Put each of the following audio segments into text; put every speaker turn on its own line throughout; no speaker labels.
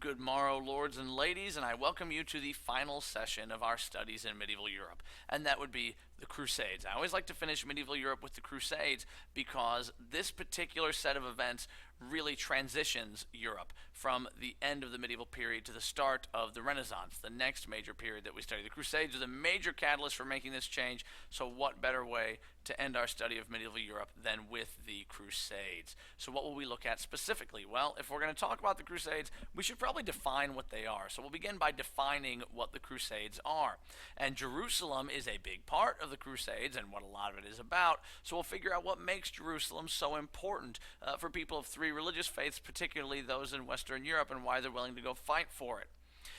Good morrow, lords and ladies, and I welcome you to the final session of our studies in medieval Europe, and that would be the Crusades. I always like to finish medieval Europe with the Crusades because this particular set of events really transitions Europe from the end of the medieval period to the start of the Renaissance, the next major period that we study. The Crusades are the major catalyst for making this change, so what better way to end our study of medieval Europe than with the Crusades? So what will we look at specifically? Well, if we're going to talk about the Crusades, we should probably define what they are. So we'll begin by defining what the Crusades are. And Jerusalem is a big part of the Crusades and what a lot of it is about, so we'll figure out what makes Jerusalem so important for people of three religious faiths, particularly those in Western Europe, and why they're willing to go fight for it.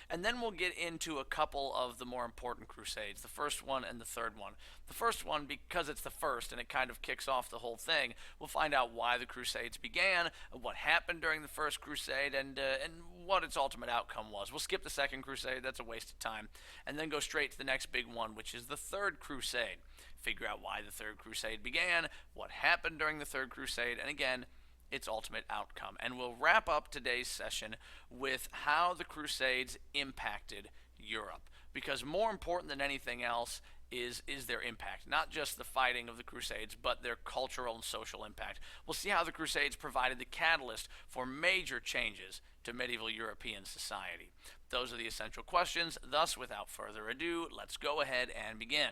And then we'll get into a couple of the more important Crusades, the first one and the third one. The first one, because it's the first and it kind of kicks off the whole thing, we'll find out why the Crusades began, what happened during the first Crusade, and what its ultimate outcome was. We'll skip the second Crusade, that's a waste of time, and then go straight to the next big one, which is the third Crusade. Figure out why the third Crusade began, what happened during the third Crusade, and again, its ultimate outcome. And we'll wrap up today's session with how the Crusades impacted Europe. Because more important than anything else is their impact. Not just the fighting of the Crusades, but their cultural and social impact. We'll see how the Crusades provided the catalyst for major changes to medieval European society. Those are the essential questions. Thus, without further ado, let's go ahead and begin.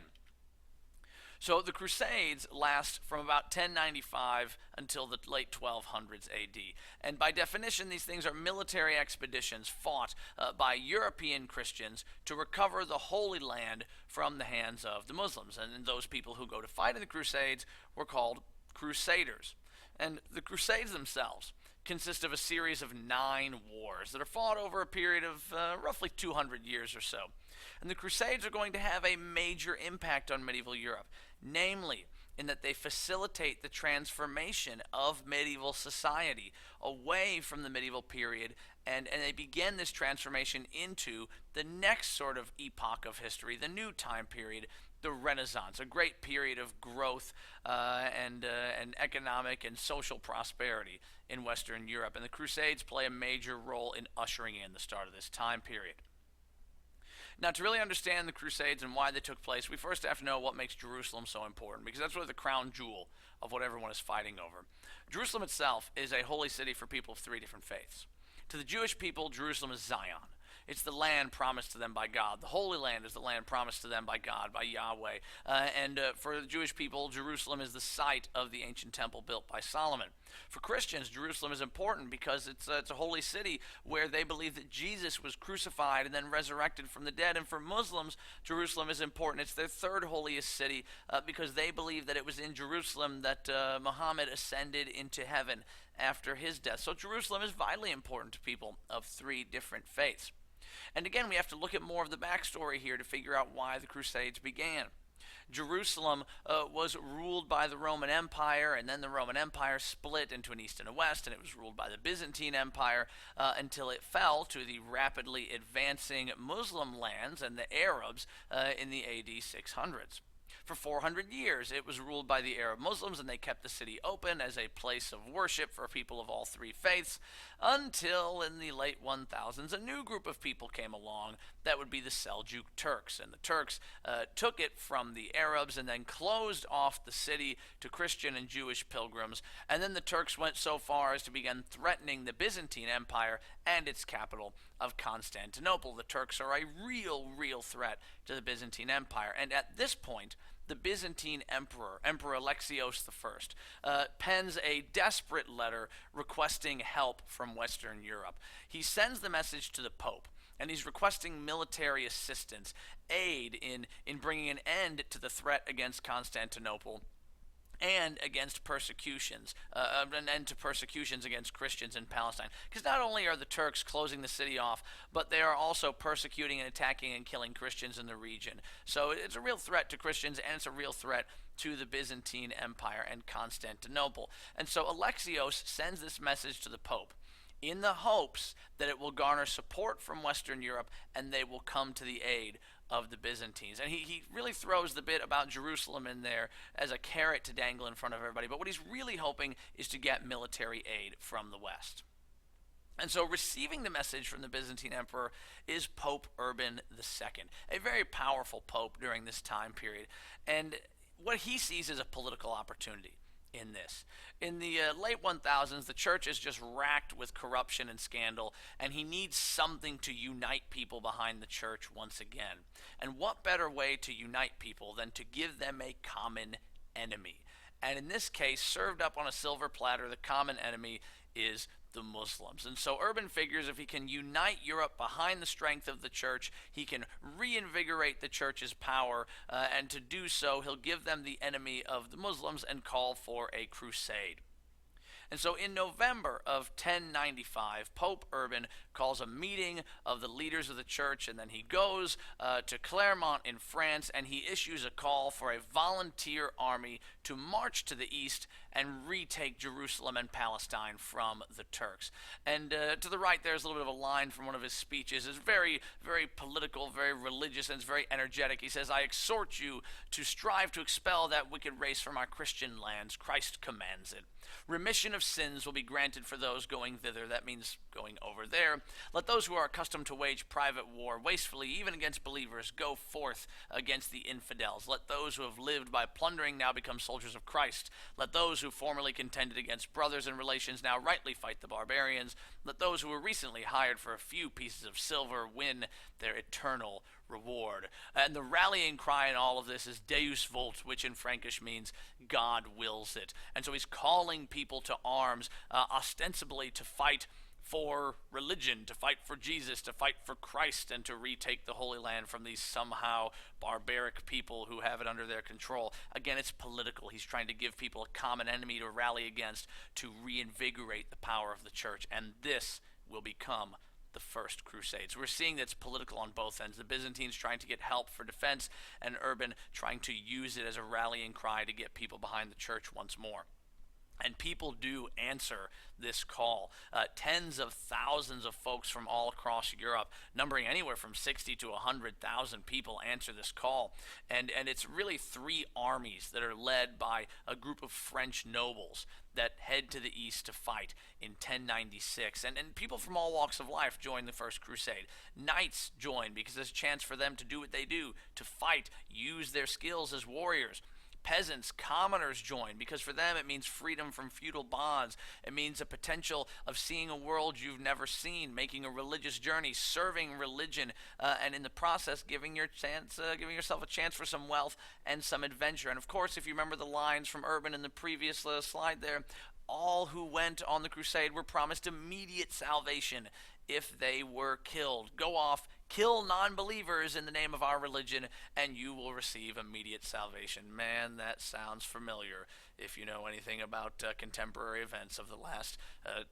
So the Crusades last from about 1095 until the late 1200s AD. And by definition, these things are military expeditions fought by European Christians to recover the Holy Land from the hands of the Muslims. And those people who go to fight in the Crusades were called Crusaders. And the Crusades themselves consist of a series of 9 wars that are fought over a period of roughly 200 years or so. And the Crusades are going to have a major impact on medieval Europe, namely in that they facilitate the transformation of medieval society away from the medieval period, and they begin this transformation into the next sort of epoch of history, the new time period, the Renaissance, a great period of growth and economic and social prosperity in Western Europe. And the Crusades play a major role in ushering in the start of this time period. Now, to really understand the Crusades and why they took place, we first have to know what makes Jerusalem so important, because that's really the crown jewel of what everyone is fighting over. Jerusalem itself is a holy city for people of 3 different faiths. To the Jewish people, Jerusalem is Zion. It's the land promised to them by God. The Holy Land is the land promised to them by God, by Yahweh. And for the Jewish people, Jerusalem is the site of the ancient temple built by Solomon. For Christians, Jerusalem is important because it's a holy city where they believe that Jesus was crucified and then resurrected from the dead. And for Muslims, Jerusalem is important. It's their third holiest city because they believe that it was in Jerusalem that Muhammad ascended into heaven after his death. So Jerusalem is vitally important to people of 3 different faiths. And again, we have to look at more of the backstory here to figure out why the Crusades began. Jerusalem was ruled by the Roman Empire, and then the Roman Empire split into an east and a west, and it was ruled by the Byzantine Empire until it fell to the rapidly advancing Muslim lands and the Arabs in the AD 600s. For 400 years, it was ruled by the Arab Muslims, and they kept the city open as a place of worship for people of all 3 faiths, until in the late 1000s, a new group of people came along that would be the Seljuk Turks. And the Turks took it from the Arabs and then closed off the city to Christian and Jewish pilgrims. And then the Turks went so far as to begin threatening the Byzantine Empire and its capital of Constantinople. The Turks are a real threat to the Byzantine Empire. And at this point, the Byzantine Emperor Alexios I, pens a desperate letter requesting help from Western Europe. He sends the message to the Pope, and he's requesting military assistance, aid in bringing an end to the threat against Constantinople and against persecutions, an end to persecutions against Christians in Palestine. Because not only are the Turks closing the city off, but they are also persecuting and attacking and killing Christians in the region. So it's a real threat to Christians, and it's a real threat to the Byzantine Empire and Constantinople. And so Alexios sends this message to the Pope in the hopes that it will garner support from Western Europe and they will come to the aid of the Byzantines. And he really throws the bit about Jerusalem in there as a carrot to dangle in front of everybody. But what he's really hoping is to get military aid from the West. And so receiving the message from the Byzantine emperor is Pope Urban II, a very powerful pope during this time period. And what he sees is a political opportunity in this. In the late 1000s, the church is just racked with corruption and scandal, and he needs something to unite people behind the church once again. And what better way to unite people than to give them a common enemy? And in this case, served up on a silver platter, the common enemy is the Muslims. And so Urban figures if he can unite Europe behind the strength of the church, he can reinvigorate the church's power, and to do so, he'll give them the enemy of the Muslims and call for a crusade. And so in November of 1095, Pope Urban calls a meeting of the leaders of the church, and then he goes to Clermont in France, and he issues a call for a volunteer army to march to the east and retake Jerusalem and Palestine from the Turks. And to the right, there's a little bit of a line from one of his speeches. It's very, very political, very religious, and it's very energetic. He says, "I exhort you to strive to expel that wicked race from our Christian lands. Christ commands it. Remission of sins will be granted for those going thither." That means going over there. "Let those who are accustomed to wage private war wastefully, even against believers, go forth against the infidels. Let those who have lived by plundering now become soldiers of Christ. Let those who formerly contended against brothers and relations now rightly fight the barbarians. Let those who were recently hired for a few pieces of silver win their eternal reward." And the rallying cry in all of this is Deus vult, which in Frankish means God wills it. And so he's calling people to arms, ostensibly to fight for religion, to fight for Jesus, to fight for Christ, and to retake the Holy Land from these somehow barbaric people who have it under their control. Again, it's political. He's trying to give people a common enemy to rally against, to reinvigorate the power of the church, and this will become the First Crusades. We're seeing that it's political on both ends. The Byzantines trying to get help for defense, and Urban trying to use it as a rallying cry to get people behind the church once more. And people do answer this call. Tens of thousands of folks from all across Europe, numbering anywhere from 60 to 100,000 people, answer this call. And it's really three armies that are led by a group of French nobles that head to the east to fight in 1096. And people from all walks of life join the First Crusade. Knights join because there's a chance for them to do what they do, to fight, use their skills as warriors. Peasants, commoners join because for them it means freedom from feudal bonds. It means a potential of seeing a world you've never seen, making a religious journey, serving religion, and in the process giving yourself a chance for some wealth and some adventure. And of course, if you remember the lines from Urban in the previous slide there, all who went on the crusade were promised immediate salvation if they were killed. Go off, kill non-believers in the name of our religion, and you will receive immediate salvation. Man, that sounds familiar if you know anything about contemporary events of the last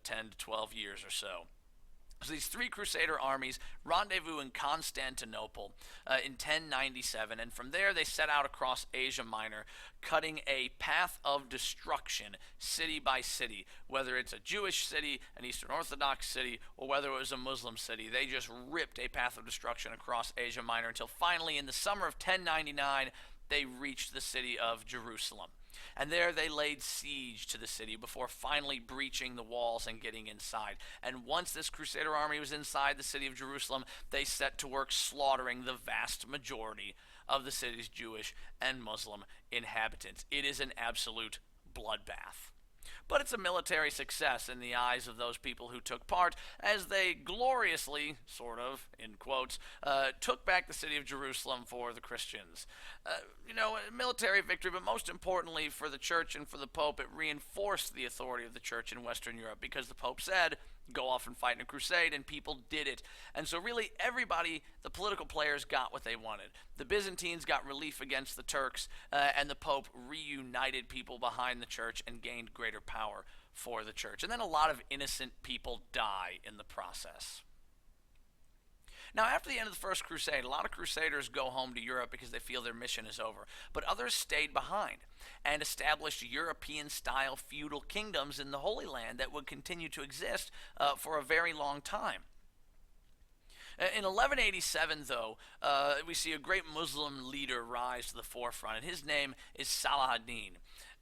10 to 12 years or so. So these three Crusader armies rendezvous in Constantinople in 1097, and from there they set out across Asia Minor, cutting a path of destruction city by city. Whether it's a Jewish city, an Eastern Orthodox city, or whether it was a Muslim city, they just ripped a path of destruction across Asia Minor until finally in the summer of 1099 they reached the city of Jerusalem. And there they laid siege to the city before finally breaching the walls and getting inside. And once this Crusader army was inside the city of Jerusalem, they set to work slaughtering the vast majority of the city's Jewish and Muslim inhabitants. It is an absolute bloodbath. But it's a military success in the eyes of those people who took part, as they gloriously, sort of, in quotes, took back the city of Jerusalem for the Christians. A military victory, but most importantly for the church and for the Pope, it reinforced the authority of the church in Western Europe, because the Pope said, go off and fight in a crusade, and people did it. And so really everybody, the political players, got what they wanted. The Byzantines got relief against the Turks, and the Pope reunited people behind the church and gained greater power for the church. And then a lot of innocent people die in the process. Now, after the end of the First Crusade, a lot of crusaders go home to Europe because they feel their mission is over. But others stayed behind and established European-style feudal kingdoms in the Holy Land that would continue to exist for a very long time. In 1187, though, we see a great Muslim leader rise to the forefront, and his name is Salah ad-Din.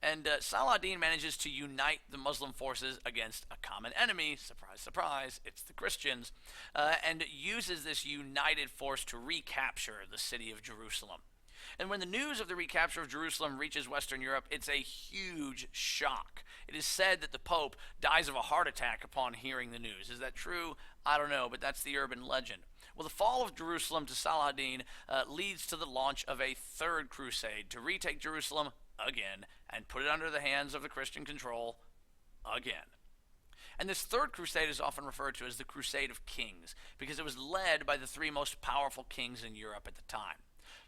And Saladin manages to unite the Muslim forces against a common enemy, surprise, surprise, it's the Christians, and uses this united force to recapture the city of Jerusalem. And when the news of the recapture of Jerusalem reaches Western Europe, it's a huge shock. It is said that the Pope dies of a heart attack upon hearing the news. Is that true? I don't know, but that's the urban legend. Well, the fall of Jerusalem to Saladin leads to the launch of a third crusade to retake Jerusalem again and put it under the hands of the Christian control again. And this third crusade is often referred to as the Crusade of Kings because it was led by the three most powerful kings in Europe at the time.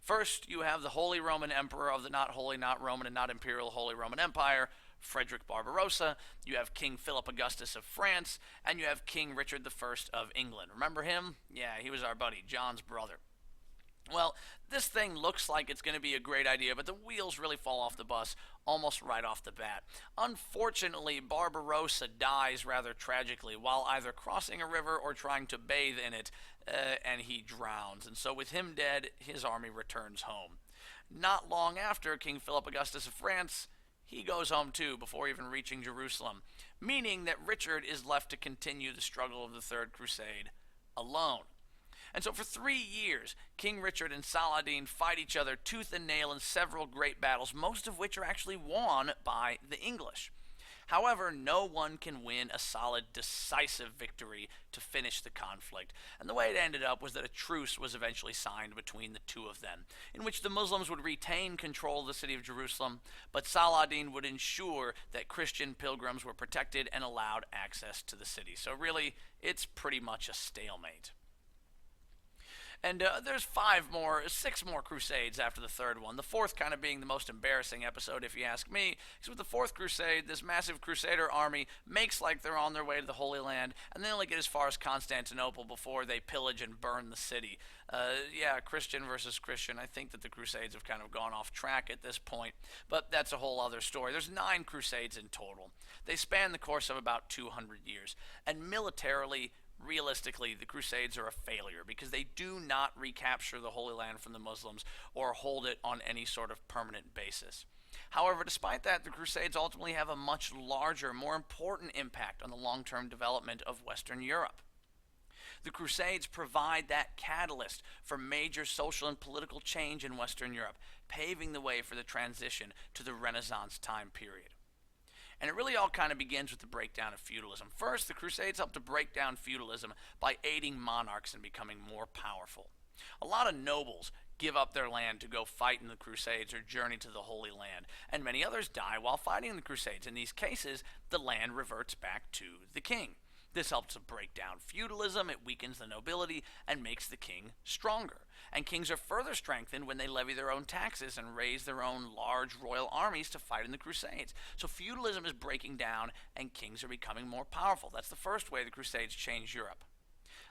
First, you have the Holy Roman Emperor of the not Holy, not Roman, and not Imperial Holy Roman Empire, Frederick Barbarossa. You have King Philip Augustus of France, and you have King Richard I of England. Remember him? Yeah, he was our buddy, John's brother. Well, this thing looks like it's going to be a great idea, but the wheels really fall off the bus almost right off the bat. Unfortunately, Barbarossa dies rather tragically while either crossing a river or trying to bathe in it, and he drowns. And so with him dead, his army returns home. Not long after King Philip Augustus of France, he goes home too before even reaching Jerusalem, meaning that Richard is left to continue the struggle of the Third Crusade alone. And so for 3 years, King Richard and Saladin fight each other tooth and nail in several great battles, most of which are actually won by the English. However, no one can win a solid, decisive victory to finish the conflict. And the way it ended up was that a truce was eventually signed between the two of them, in which the Muslims would retain control of the city of Jerusalem, but Saladin would ensure that Christian pilgrims were protected and allowed access to the city. So really, it's pretty much a stalemate. And there's 6 more crusades after the third one. The fourth kind of being the most embarrassing episode, if you ask me. Because with the fourth crusade, this massive crusader army makes like they're on their way to the Holy Land, and they only get as far as Constantinople before they pillage and burn the city. Christian versus Christian. I think that the crusades have kind of gone off track at this point, but that's a whole other story. There's 9 crusades in total. They span the course of about 200 years, and militarily, realistically, the Crusades are a failure because they do not recapture the Holy Land from the Muslims or hold it on any sort of permanent basis. However, despite that, the Crusades ultimately have a much larger, more important impact on the long-term development of Western Europe. The Crusades provide that catalyst for major social and political change in Western Europe, paving the way for the transition to the Renaissance time period. And it really all kind of begins with the breakdown of feudalism. First, the Crusades helped to break down feudalism by aiding monarchs in becoming more powerful. A lot of nobles give up their land to go fight in the Crusades or journey to the Holy Land, and many others die while fighting in the Crusades. In these cases, the land reverts back to the king. This helps to break down feudalism, it weakens the nobility, and makes the king stronger. And kings are further strengthened when they levy their own taxes and raise their own large royal armies to fight in the Crusades. So feudalism is breaking down, and kings are becoming more powerful. That's the first way the Crusades changed Europe.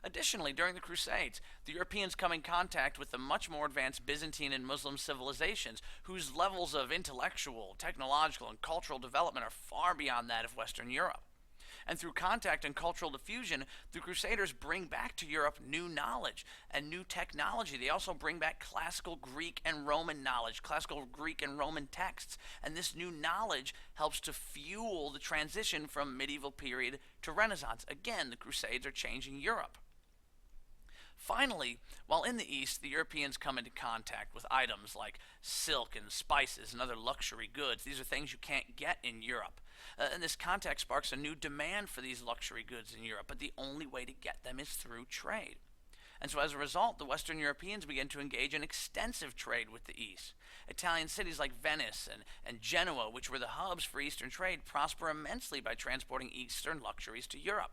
Additionally, during the Crusades, the Europeans come in contact with the much more advanced Byzantine and Muslim civilizations, whose levels of intellectual, technological, and cultural development are far beyond that of Western Europe. And through contact and cultural diffusion, the Crusaders bring back to Europe new knowledge and new technology. They also bring back classical Greek and Roman knowledge, classical Greek and Roman texts. And this new knowledge helps to fuel the transition from medieval period to Renaissance. Again, the Crusades are changing Europe. Finally, while in the East, the Europeans come into contact with items like silk and spices and other luxury goods. These are things you can't get in Europe. And this contact sparks a new demand for these luxury goods in Europe, but the only way to get them is through trade. And so as a result, the Western Europeans begin to engage in extensive trade with the East. Italian cities like Venice and Genoa, which were the hubs for Eastern trade, prosper immensely by transporting Eastern luxuries to Europe.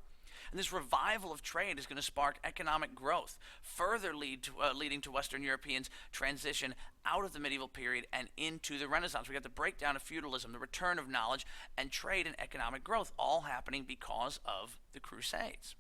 And this revival of trade is going to spark economic growth, further leading to Western Europeans' transition out of the medieval period and into the Renaissance. We got the breakdown of feudalism, the return of knowledge, and trade and economic growth, all happening because of the Crusades.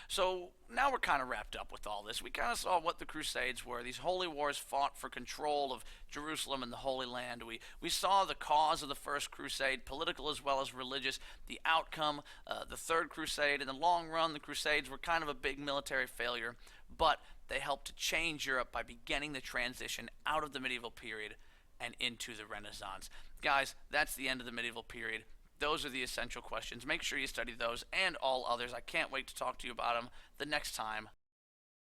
So now we're kind of wrapped up with all this. We kind of saw what the Crusades were. These holy wars fought for control of Jerusalem and the Holy Land. We saw the cause of the First Crusade, political as well as religious, the outcome, the Third Crusade. In the long run, the Crusades were kind of a big military failure, but they helped to change Europe by beginning the transition out of the medieval period and into the Renaissance. Guys, that's the end of the medieval period. Those are the essential questions. Make sure you study those and all others. I can't wait to talk to you about them the next time